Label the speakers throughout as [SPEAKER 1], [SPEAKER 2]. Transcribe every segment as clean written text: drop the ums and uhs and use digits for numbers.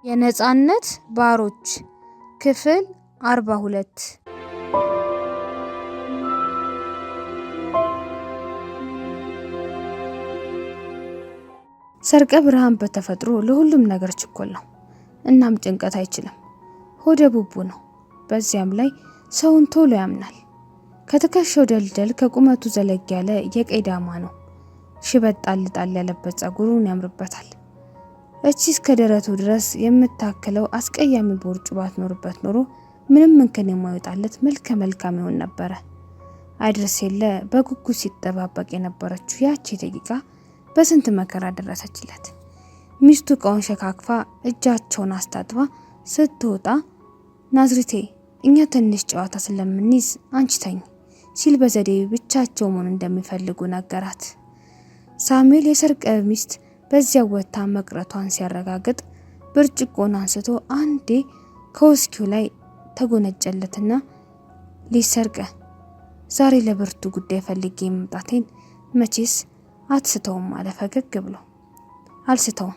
[SPEAKER 1] የነጻነት ባሮች ክፍል 42 ሰርቀ ብርሃን በተፈጥሮ ለሁሉም ነገር ችኮል ነው። እናም ጭንቀት አይችልም። ሆደ ቡቡ ነው። በዚያም ላይ ሰውን ቶሎ ያምናል። ከተከሻው ደልደል ከቁመቱ ዘለግ ያለ የቀይ ዳማ ነው። ሽበት ጣል ያለበት ጸጉሩን ያምርበታል። እቺ እስከ ደረቱ ድረስ የምታከለው አስቀያሚ ቦርጭ ባትኖርበት ኖሮ ምንም እንከን የማይወጣለት መልከ መልካም ይሆን ነበር። አይድረስ የለ በጉጉት ሲጠባበቅ የነበረችው ያቺ ደቂቃ በስንት መከራ ደረሰችለት። ሚስቱ እቃውን ሸካክፋ እጃቸውን አስታጥባ ስትወጣ ናዝሪቴ እኛ ትንሽ ጨዋታ ስለምንይዝ አንቺ ተኝ ሲል በዘዴ ብቻቸው መሆን እንደሚፈልጉ ነገራት። ሳሙኤል የሰርቀ ሚስት በዚያ ወታ መቅረቷን ሲያረጋግጥ ብርጭቆን አንስቶ አንዴ ከውስኪው ላይ ተጎነጨለትና ሊሰርቀ ዛሬ ለብርቱ ጉዳይ ፈልጌ መምጣቴን መቼስ አትስተውም አለ ፈገግ ብሎ። አልስተውም፣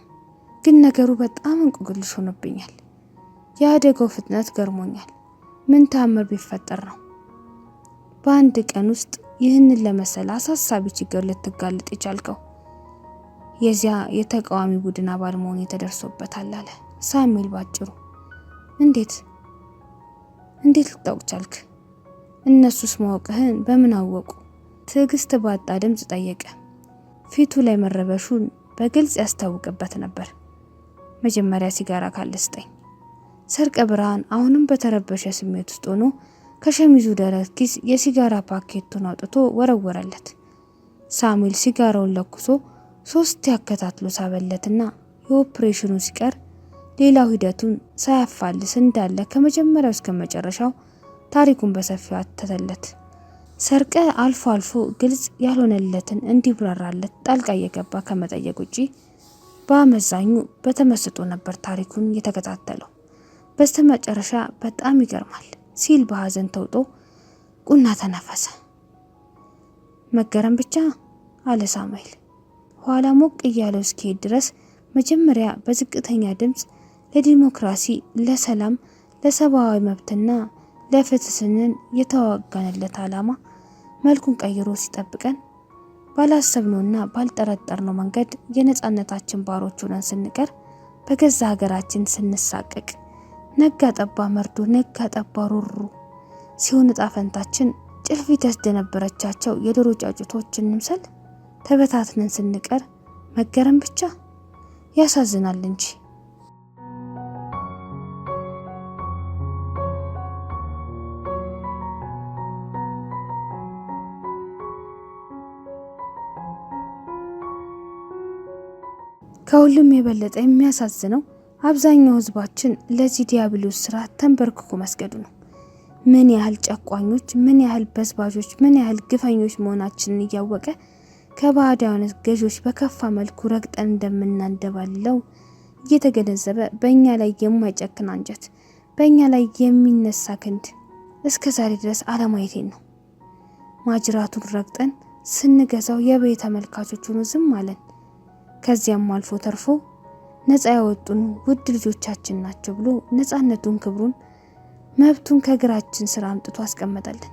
[SPEAKER 1] ግን ነገሩ በጣም እንቆቅልሽ ሆኖብኛል። የአደጋው ፍጥነት ገርሞኛል። ምን ታምር ቢፈጠር ነው በአንድ ቀን ውስጥ ይህንን ለመሰለ አሳሳቢ ችግር ልትጋለጥ የቻልከው? የዚያ የተቃዋሚ ቡድን አባል መሆን የተደርሶበታል አለ ሳሙኤል ባጭሩ። እንዴት ልታውቅ ቻልክ? እነሱስ ማወቅህን በምን አወቁ? ትዕግስት ባጣ ድምጽ ጠየቀ። ፊቱ ላይ መረበሹን በግልጽ ያስታውቅበት ነበር። መጀመሪያ ሲጋራ ካልስጠኝ። ሰርቀ ብርሃን አሁንም በተረበሸ ስሜት ውስጥ ሆኖ ከሸሚዙ ደረት ኪስ የሲጋራ ፓኬቱን አውጥቶ ወረወረለት። ሳሙኤል ሲጋራውን ለኩሶ 3 ያከታትሎ ሳበለትና የኦፕሬሽኑ ሲቀር ሌላው ሂደቱን ሳያፋልስ እንዳለ ከመጀመሪያው እስከ መጨረሻው ታሪኩን በሰፊው አተተለት። ሰርቀ አልፎ አልፎ ግልጽ ያልሆነለትን እንዲብራራለት ጣልቃ እየገባ ከመጠየቅ ውጪ በአመዛኙ በተመስጦ ነበር ታሪኩን የተከታተለው። በስተመጨረሻ በጣም ይገርማል ሲል በሐዘን ተውጦ ቁና ተነፈሰ። መገረም ብቻ አለ ሳሙኤል። ኋላ ሞቅ እያለው እስኪሄድ ድረስ መጀመሪያ በዝቅተኛ ድምጽ ለዲሞክራሲ፣ ለሰላም፣ ለሰብአዊ መብትና ለፍትህ ስንል የተዋጋንለት ዓላማ መልኩን ቀይሮ ሲጠብቀን ባላሰብነውና ባልጠረጠርነው መንገድ የነጻነታችን ባሮች ሆነን ስንቀር በገዛ ሀገራችን ስንሳቀቅ ነጋ ጠባ መርዶ ነጋ ጠባ ሩሩ ሲሆን ዕጣ ፈንታችን ጭልፊት ያስደነበረቻቸው የዶሮ ጫጩቶች እንምሰል ተበታትነን ስንቀር መገረም ብቻ ያሳዝናል እንጂ። ከሁሉም የበለጠ የሚያሳዝነው አብዛኛው ህዝባችን ለዚህ ዲያብሎስ ስራ ተንበርክኮ መስገዱ ነው። ምን ያህል ጨቋኞች፣ ምን ያህል በዝባዦች፣ ምን ያህል ግፈኞች መሆናችንን እያወቀ ከባዕዳን ገዦች በከፋ መልኩ ረግጠን እንደምናንደባልለው እየተገነዘበ በእኛ ላይ የማይጨክን አንጀት፣ በእኛ ላይ የሚነሳ ክንድ እስከ ዛሬ ድረስ አለማየቴን ነው። ማጅራቱን ረግጠን ስንገዛው የበይ ተመልካቾች ሆኖ ዝም አለን። ከዚያም አልፎ ተርፎ ነፃ ያወጡን ውድ ልጆቻችን ናቸው ብሎ ነፃነቱን፣ ክብሩን፣ መብቱን ከግራችን ስራ አምጥቶ አስቀመጠልን።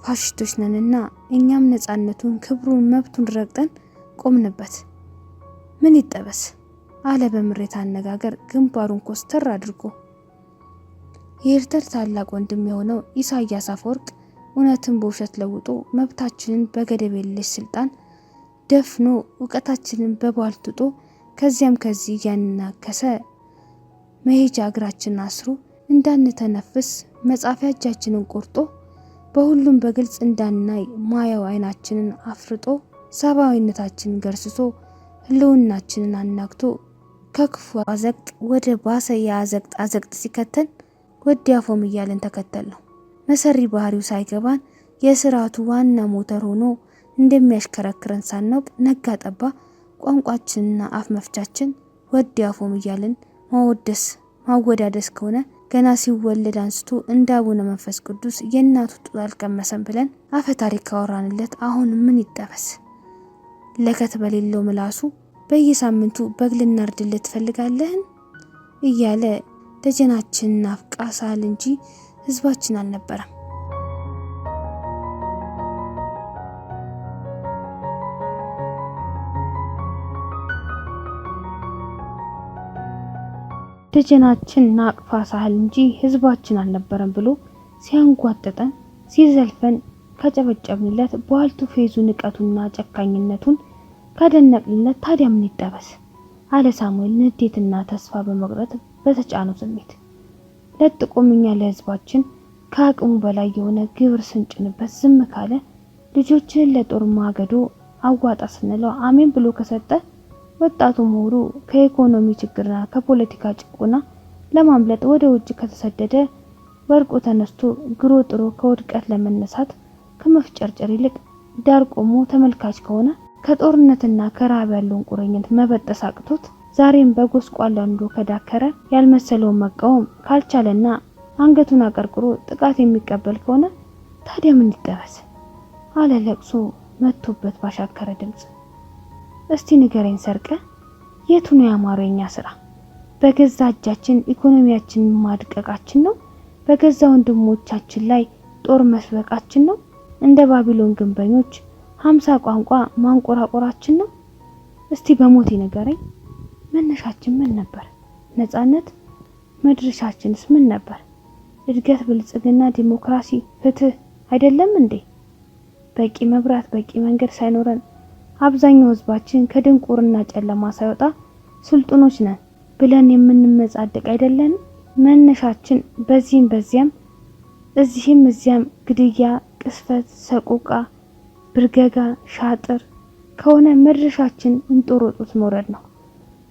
[SPEAKER 1] ፋሽስቶች ነንና እኛም ነፃነቱን፣ ክብሩን፣ መብቱን ረግጠን ቆምንበት። ምን ይጠበስ አለ በምሬት አነጋገር ግንባሩን ኮስተር አድርጎ። የኤርትራ ታላቅ ወንድም የሆነው ኢሳያስ አፈወርቅ እውነትን በውሸት ለውጦ መብታችንን በገደብ የለሽ ስልጣን ደፍኖ ዕውቀታችንን በቧልጥጦ ከዚያም ከዚህ ያናከሰ መሄጃ እግራችንን አስሮ እንዳንተነፍስ መጻፊያ እጃችንን ቆርጦ በሁሉም በግልጽ እንዳናይ ማያው አይናችንን አፍርጦ ሰብአዊነታችንን ገርስሶ ህልውናችንን አናግቶ ከክፉ አዘቅት ወደ ባሰ አዘቅት ሲከተን ወዲያፎም እያለን ተከተል ነው። መሰሪ ባህሪው ሳይገባን የስርዓቱ ዋና ሞተር ሆኖ እንደሚያሽከረክረን ሳናውቅ ነጋ ጠባ ቋንቋችንና አፍ መፍቻችን ወዲያፎም እያለን ማወዳደስ ከሆነ ገና ሲወለድ አንስቶ እንደ አቡነ መንፈስ ቅዱስ የእናቱ ጡት አልቀመሰም ብለን አፈ ታሪክ ካወራንለት አሁን ምን ይጠበስ? ለከት በሌለው ምላሱ በየሳምንቱ በግ ልናርድልህ ትፈልጋለህን? እያለ ደጀናችን ናፍቃ ሳል እንጂ ህዝባችን አልነበረም። ደጀናችን ናቅፋ ሳል እንጂ ህዝባችን አልነበረም ብሎ ሲያንጓጥጠን ሲዘልፈን ከጨበጨብንለት በዋልቱ ፌዙ ንቀቱና ጨካኝነቱን ካደነቅንለት ታዲያ ምን ይጠበስ አለ ሳሙኤል ንዴትና ተስፋ በመቅረት በተጫነው ስሜት። ለጥቆምኛ ለህዝባችን ከአቅሙ በላይ የሆነ ግብር ስንጭንበት ዝም ካለ ልጆችን ለጦር ማገዶ አዋጣ ስንለው አሜን ብሎ ከሰጠ ወጣቱ ምሁሩ ከኢኮኖሚ ችግርና ከፖለቲካ ጭቆና ለማምለጥ ወደ ውጭ ከተሰደደ ወርቆ ተነስቶ ግሮ ጥሮ ከውድቀት ለመነሳት ከመፍጨርጨር ይልቅ ዳር ቆሞ ተመልካች ከሆነ ከጦርነትና ከራብ ያለውን ቁርኝት መበጠስ አቅቶት ዛሬም በጎስቋላ ኑሮ ከዳከረ ያልመሰለውን መቃወም ካልቻለና አንገቱን አቀርቅሮ ጥቃት የሚቀበል ከሆነ ታዲያ ምን ይጠበስ አለ ለቅሶ መጥቶበት ባሻከረ ድምጽ። እስቲ ንገረኝ ሰርቀ የቱ ነው ያማረኛ ስራ? በገዛ እጃችን ኢኮኖሚያችንን ማድቀቃችን ነው? በገዛ ወንድሞቻችን ላይ ጦር መስበቃችን ነው? እንደ ባቢሎን ግንበኞች 50 ቋንቋ ማንቆራቆራችን ነው? እስቲ በሞቴ ንገረኝ መነሻችን ምን ነበር? ነፃነት መድረሻችንስ ምን ነበር? እድገት፣ ብልጽግና፣ ዲሞክራሲ፣ ፍትህ አይደለም እንዴ? በቂ መብራት፣ በቂ መንገድ ሳይኖረን አብዛኛው ህዝባችን ከድንቁርና ጨለማ ሳይወጣ ስልጡኖች ነን ብለን የምንመጻደቅ አይደለን? መነሻችን በዚህም በዚያም እዚህም እዚያም ግድያ፣ ቅስፈት፣ ሰቆቃ፣ ብርገጋ፣ ሻጥር ከሆነ መድረሻችን እንጦሮጦስ መውረድ ነው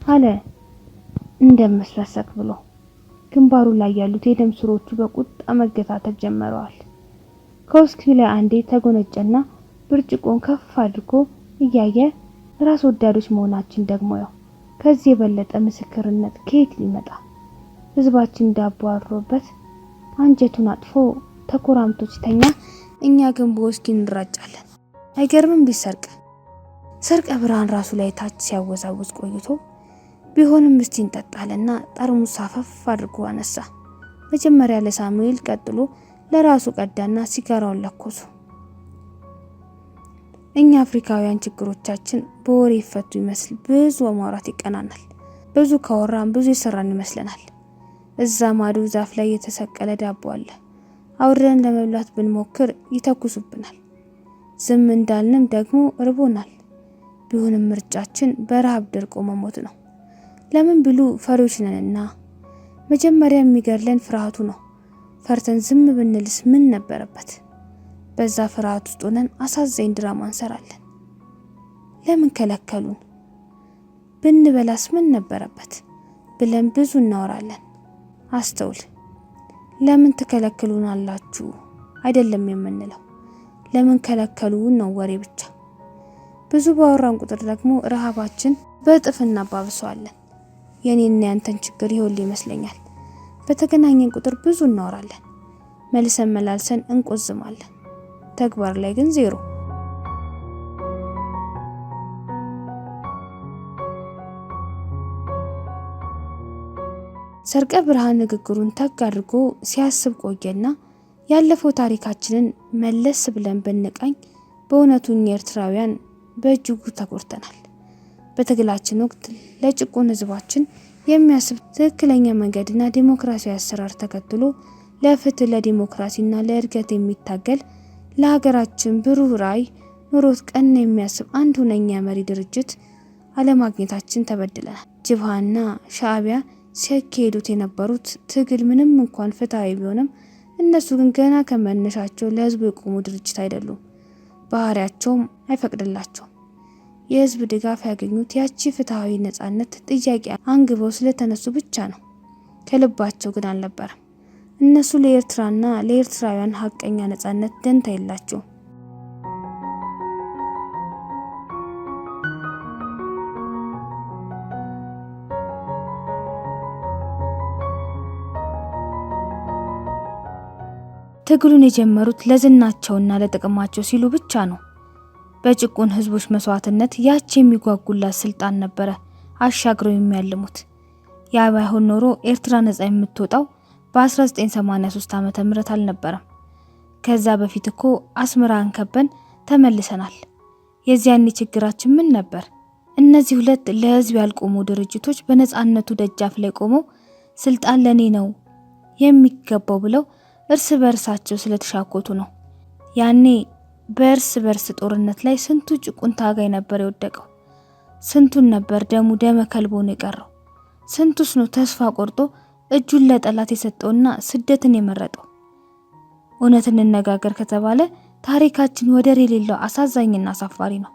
[SPEAKER 1] አለ እንደመስፈሰክ ብሎ። ግንባሩ ላይ ያሉት የደም ስሮቹ በቁጣ መገታተት ጀመረዋል። ከውስኪው ላይ አንዴ ተጎነጨና ብርጭቆን ከፍ አድርጎ እያየ ራስ ወዳዶች መሆናችን ደግሞ ያው ከዚህ የበለጠ ምስክርነት ከየት ሊመጣ? ህዝባችን ዳቦ አድሮበት አንጀቱን አጥፎ ተኮራምቶ ሲተኛ እኛ ግን በውስኪ እንራጫለን። አይገርምም? ቢሰርቅ ሰርቀ ብርሃን ራሱ ላይ ታች ሲያወዛውዝ ቆይቶ ቢሆንም እስቲ እንጠጣለና ጠርሙስ አፈፍ አድርጎ አነሳ። መጀመሪያ ለሳሙኤል ቀጥሎ ለራሱ ቀዳና ሲጋራውን ለኮሱ። እኛ አፍሪካውያን ችግሮቻችን በወሬ ይፈቱ ይመስል ብዙ ማውራት ይቀናናል። ብዙ ካወራን ብዙ ይሰራን ይመስለናል። እዛ ማዶ ዛፍ ላይ የተሰቀለ ዳቦ አለ። አውርደን ለመብላት ብንሞክር ይተኩሱብናል። ዝም እንዳልንም ደግሞ እርቦናል። ቢሆንም ምርጫችን በረሃብ ደርቆ መሞት ነው። ለምን ብሉ ፈሪዎች ነንና። መጀመሪያ የሚገርለን ፍርሃቱ ነው። ፈርተን ዝም ብንልስ ምን ነበረበት? በዛ ፍርሃት ውስጥ ሆነን አሳዛኝ ድራማ እንሰራለን። ለምን ከለከሉን? ብንበላስ ምን ነበረበት ብለን ብዙ እናወራለን። አስተውል። ለምን ትከለክሉናላችሁ አይደለም የምንለው፣ ለምን ከለከሉን ነው ወሬ ብቻ። ብዙ ባወራን ቁጥር ደግሞ ረሃባችን በእጥፍ እናባብሰዋለን። የኔና ያንተን ችግር ይሁን ይመስለኛል። በተገናኘን ቁጥር ብዙ እናወራለን፣ መልሰን መላልሰን እንቆዝማለን። ተግባር ላይ ግን ዜሮ። ሰርቀ ብርሃን ንግግሩን ተግ አድርጎ ሲያስብ ቆየና ያለፈው ታሪካችንን መለስ ብለን ብንቃኝ በእውነቱ እኛ ኤርትራውያን በእጅጉ ተጎድተናል። በትግላችን ወቅት ለጭቁን ህዝባችን የሚያስብ ትክክለኛ መንገድና ዲሞክራሲያዊ አሰራር ተከትሎ ለፍትህ ለዲሞክራሲና ለእድገት የሚታገል ለሀገራችን ብሩህ ራዕይ ኑሮት ቀን የሚያስብ አንድ ሁነኛ መሪ ድርጅት አለማግኘታችን ተበድለናል። ጅብሃና ሻዕቢያ ሲያካሂዱት የነበሩት ትግል ምንም እንኳን ፍትሃዊ ቢሆንም እነሱ ግን ገና ከመነሻቸው ለህዝቡ የቆሙ ድርጅት አይደሉም። ባህሪያቸውም አይፈቅድላቸውም። የህዝብ ድጋፍ ያገኙት ያቺ ፍትሃዊ ነጻነት ጥያቄ አንግበው ስለተነሱ ብቻ ነው። ከልባቸው ግን አልነበረም። እነሱ ለኤርትራና ለኤርትራውያን ሀቀኛ ነጻነት ደንታ የላቸውም። ትግሉን የጀመሩት ለዝናቸውና ለጥቅማቸው ሲሉ ብቻ ነው። በጭቁን ህዝቦች መስዋዕትነት ያቺ የሚጓጉላት ስልጣን ነበረ አሻግረው የሚያልሙት። ያ ባይሆን ኖሮ ኤርትራ ነጻ የምትወጣው በ1983 ዓመተ ምህረት አልነበረም። ከዛ በፊት እኮ አስመራን ከበን ተመልሰናል። የዚያኔ ችግራችን ምን ነበር? እነዚህ ሁለት ለህዝብ ያልቆሙ ድርጅቶች በነጻነቱ ደጃፍ ላይ ቆመው ስልጣን ለኔ ነው የሚገባው ብለው እርስ በርሳቸው ስለተሻኮቱ ነው። ያኔ በእርስ በርስ ጦርነት ላይ ስንቱ ጭቁን ታጋይ ነበር የወደቀው? ስንቱን ነበር ደሙ ደመ ከልብ ሆኖ የቀረው? ስንቱስ ነው ተስፋ ቆርጦ እጁን ለጠላት የሰጠውና ስደትን የመረጠው? እውነት እንነጋገር ከተባለ ታሪካችን ወደር የሌለው አሳዛኝና አሳፋሪ ነው።